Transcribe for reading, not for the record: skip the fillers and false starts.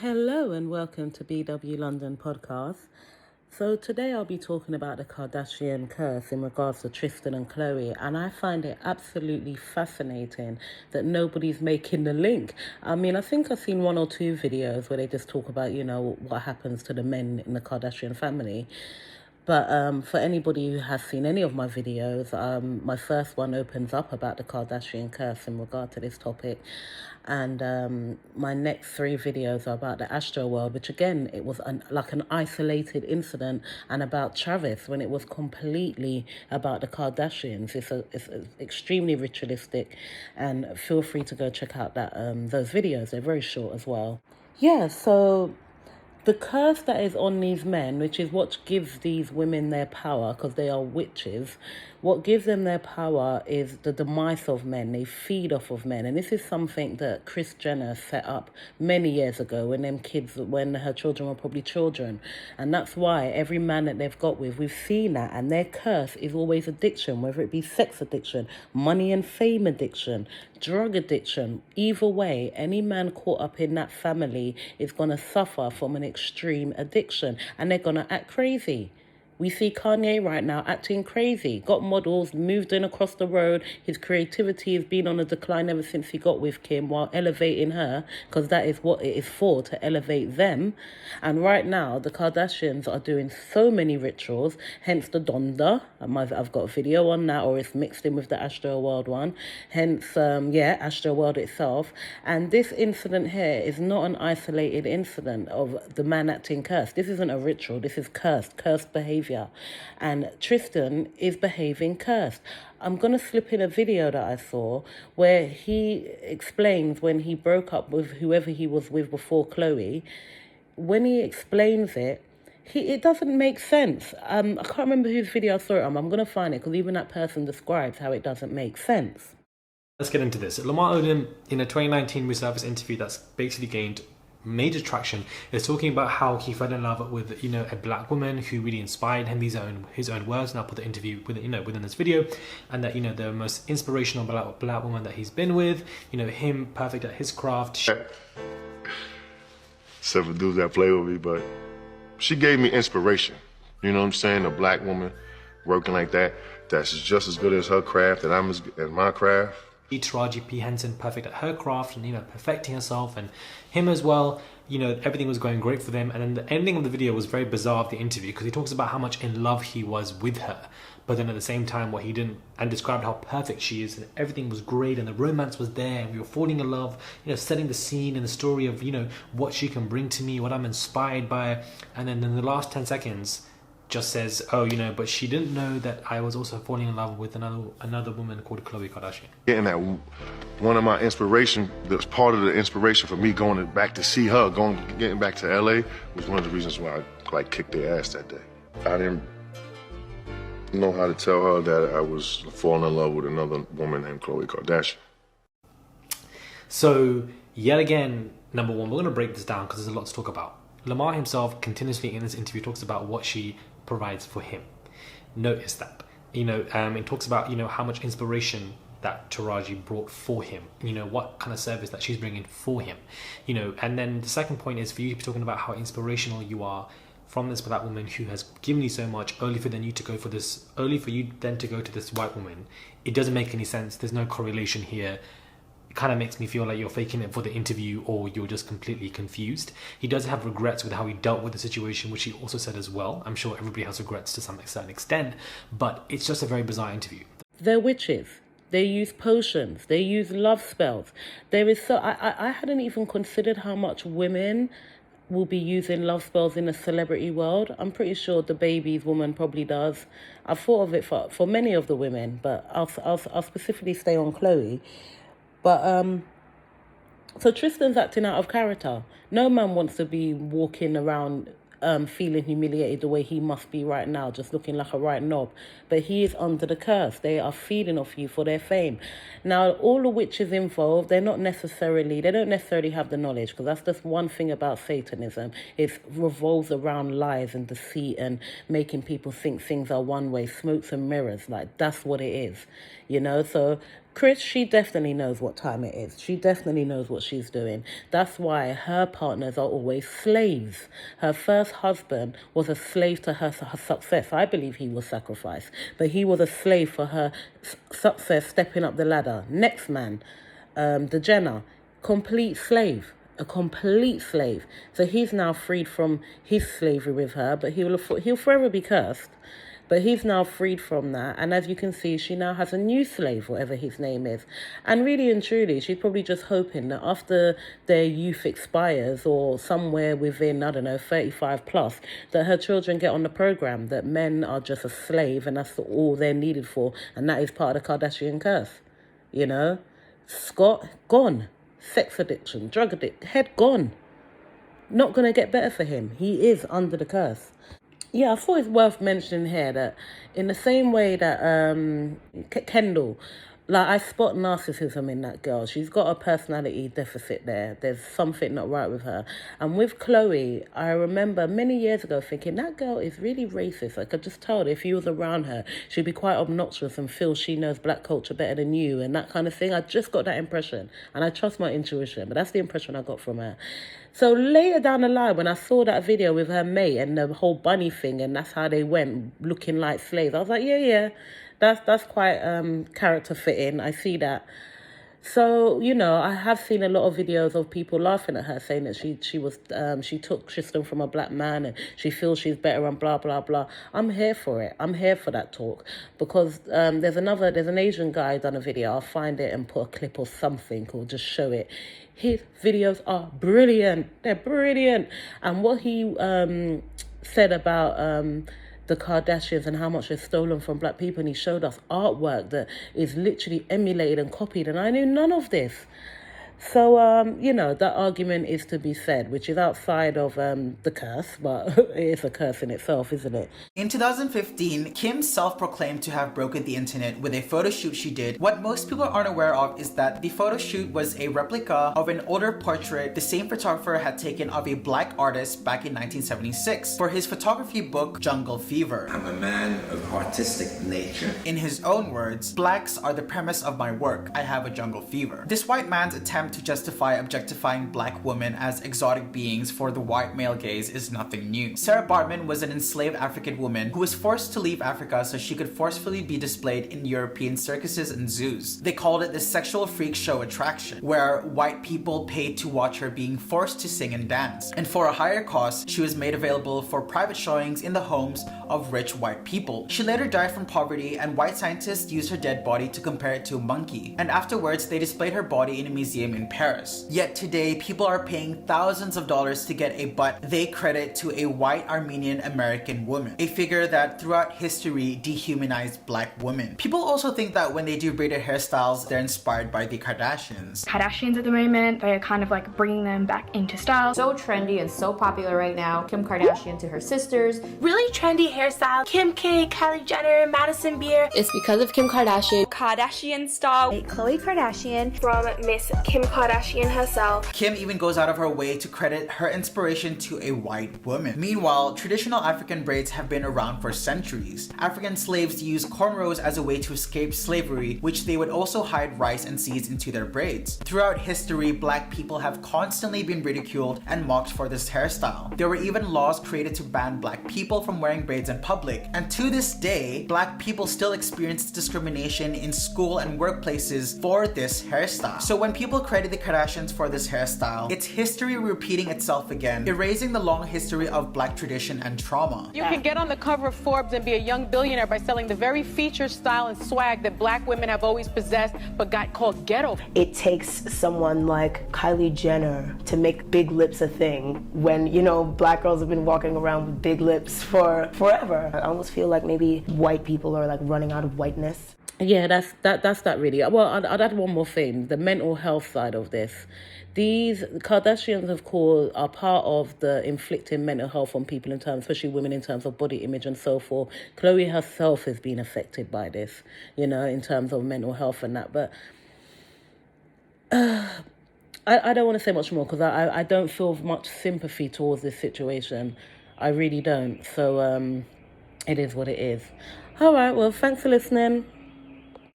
Hello and welcome to BW London podcast. So today I'll be talking about the Kardashian curse in regards to Tristan and Chloe, and I find it absolutely fascinating that nobody's making the link. I mean, I think I've seen one or two videos where they just talk about, what happens to the men in the Kardashian family. But for anybody who has seen any of my videos, my first one opens up about the Kardashian curse in regard to this topic. And my next three videos are about the ASTROWORLD, which again, it was like an isolated incident, and about Travis when it was completely about the Kardashians. It's extremely ritualistic, and feel free to go check out those videos. They're very short as well. Yeah, so the curse that is on these men, which is what gives these women their power, because they are witches, what gives them their power is the demise of men. They feed off of men. And this is something that Kris Jenner set up many years ago when her children were probably children. And that's why every man that they've got with, we've seen that. And their curse is always addiction, whether it be sex addiction, money and fame addiction, drug addiction. Either way, any man caught up in that family is going to suffer from an extreme addiction, and they're going to act crazy. We see Kanye right now acting crazy. Got models, moved in across the road. His creativity has been on a decline ever since he got with Kim, while elevating her, because that is what it is for, to elevate them. And right now, the Kardashians are doing so many rituals, hence the Donda. I've got a video on that, or it's mixed in with the ASTROWORLD one. Hence, ASTROWORLD itself. And this incident here is not an isolated incident of the man acting cursed. This isn't a ritual. This is cursed behavior. And Tristan is behaving cursed. I'm going to slip in a video that I saw where he explains when he broke up with whoever he was with before Chloe. When he explains it, it doesn't make sense. I can't remember whose video I saw it on. I'm going to find it because even that person describes how it doesn't make sense. Let's get into this. Lamar Odom, in a 2019 resurfaced interview that's basically gained major traction, is talking about how he fell in love with a black woman who really inspired him. These are his own words, and I'll put the interview within this video. And that the most inspirational black woman that he's been with, him perfect at his craft. Several dudes that play with me, but she gave me inspiration. You know what I'm saying? A black woman working like that's just as good as her craft and I'm as my craft. Taraji P. Henson, perfect at her craft and perfecting herself, and him as well. Everything was going great for them. And then the ending of the video was very bizarre of the interview, because he talks about how much in love he was with her, but then at the same time what he didn't, and described how perfect she is, and everything was great, and the romance was there, and we were falling in love, setting the scene and the story of what she can bring to me, what I'm inspired by. And then in the last 10 seconds just says, but she didn't know that I was also falling in love with another woman called Khloe Kardashian. Getting that, one of my inspiration, that's part of the inspiration for me going back to see her, getting back to LA, was one of the reasons why I kicked their ass that day. I didn't know how to tell her that I was falling in love with another woman named Khloe Kardashian. So yet again, number one, we're going to break this down because there's a lot to talk about. Lamar himself continuously in this interview talks about what she provides for him. Notice that. It talks about, how much inspiration that Taraji brought for him, what kind of service that she's bringing for him, and then the second point is for you to be talking about how inspirational you are from this black woman who has given you so much, only for you then to go to this white woman. It doesn't make any sense. There's no correlation here. Kind of makes me feel like you're faking it for the interview, or you're just completely confused. He does have regrets with how he dealt with the situation, which he also said as well. I'm sure everybody has regrets to some certain extent, but it's just a very bizarre interview. They're witches. They use potions. They use love spells. I hadn't even considered how much women will be using love spells in the celebrity world. I'm pretty sure the baby's woman probably does. I've thought of it for many of the women, but I'll specifically stay on Chloe. But so Tristan's acting out of character. No man wants to be walking around feeling humiliated the way he must be right now, just looking like a right knob. But he is under the curse. They are feeding off you for their fame. Now, all the witches involved, they don't necessarily have the knowledge, because that's just one thing about Satanism. It revolves around lies and deceit and making people think things are one way, smokes and mirrors. Like, that's what it is, So Chris, she definitely knows what time it is. She definitely knows what she's doing. That's why her partners are always slaves. Her first husband was a slave to her success. I believe he was sacrificed, but he was a slave for her success stepping up the ladder. Next man, the Jenner, complete slave. A complete slave. So he's now freed from his slavery with her, but he'll forever be cursed. But he's now freed from that. And as you can see, she now has a new slave, whatever his name is. And really and truly, she's probably just hoping that after their youth expires or somewhere within, I don't know, 35 plus, that her children get on the program, that men are just a slave and that's all they're needed for. And that is part of the Kardashian curse. You know? Scott, gone. Sex addiction, drug addict, head gone. Not going to get better for him. He is under the curse. Yeah, I thought it's worth mentioning here that in the same way that Kendall, like I spot narcissism in that girl. She's got a personality deficit there. There's something not right with her. And with Chloe, I remember many years ago thinking that girl is really racist. I could just tell that if you was around her, she'd be quite obnoxious and feel she knows black culture better than you and that kind of thing. I just got that impression. And I trust my intuition, but that's the impression I got from her. So later down the line, when I saw that video with her mate and the whole bunny thing, and that's how they went looking like slaves, I was like, yeah, that's quite character fitting. I see that. So, you know, I have seen a lot of videos of people laughing at her, saying that she took Tristan from a black man and she feels she's better and blah, blah, blah. I'm here for it. I'm here for that talk because there's an Asian guy done a video. I'll find it and put a clip or something or just show it. His videos are brilliant. They're brilliant. And what he said about the Kardashians and how much they've stolen from black people, and he showed us artwork that is literally emulated and copied, and I knew none of this. So, you know, that argument is to be said, which is outside of the curse, but it is a curse in itself, isn't it? In 2015, Kim self-proclaimed to have broken the internet with a photo shoot she did. What most people aren't aware of is that the photo shoot was a replica of an older portrait the same photographer had taken of a black artist back in 1976 for his photography book, Jungle Fever. I'm a man of artistic nature. In his own words, blacks are the premise of my work. I have a jungle fever. This white man's attempt to justify objectifying black women as exotic beings for the white male gaze is nothing new. Sarah Bartman was an enslaved African woman who was forced to leave Africa so she could forcefully be displayed in European circuses and zoos. They called it the sexual freak show attraction, where white people paid to watch her being forced to sing and dance. And for a higher cost, she was made available for private showings in the homes of rich white people. She later died from poverty, and white scientists used her dead body to compare it to a monkey. And afterwards, they displayed her body in a museum in Paris. Yet today, people are paying thousands of dollars to get a butt they credit to a white Armenian American woman, a figure that throughout history dehumanized black women. People also think that when they do braided hairstyles, they're inspired by the Kardashians. Kardashians at the moment, they're kind of like bringing them back into style. So trendy and so popular right now. Kim Kardashian to her sisters. Really trendy hairstyle. Kim K, Kylie Jenner, Madison Beer. It's because of Kim Kardashian. Kardashian style. Khloe Kardashian from Miss Kim Kardashian herself. Kim even goes out of her way to credit her inspiration to a white woman. Meanwhile, traditional African braids have been around for centuries. African slaves used cornrows as a way to escape slavery, which they would also hide rice and seeds into their braids. Throughout history, black people have constantly been ridiculed and mocked for this hairstyle. There were even laws created to ban black people from wearing braids in public. And to this day, black people still experience discrimination in school and workplaces for this hairstyle. So when people credit the Kardashians for this hairstyle, it's history repeating itself again, erasing the long history of black tradition and trauma. You can get on the cover of Forbes and be a young billionaire by selling the very feature, style, and swag that black women have always possessed but got called ghetto. It takes someone like Kylie Jenner to make big lips a thing when, you know, black girls have been walking around with big lips for forever. I almost feel like maybe white people are like running out of whiteness. Yeah, that's that really. Well, I'd add one more thing, the mental health side of this. These Kardashians, of course, are part of the inflicting mental health on people in terms, especially women in terms of body image and so forth. Chloe herself has been affected by this, you know, in terms of mental health and that. But I don't want to say much more because I don't feel much sympathy towards this situation. I really don't. So it is what it is. All right, well, thanks for listening.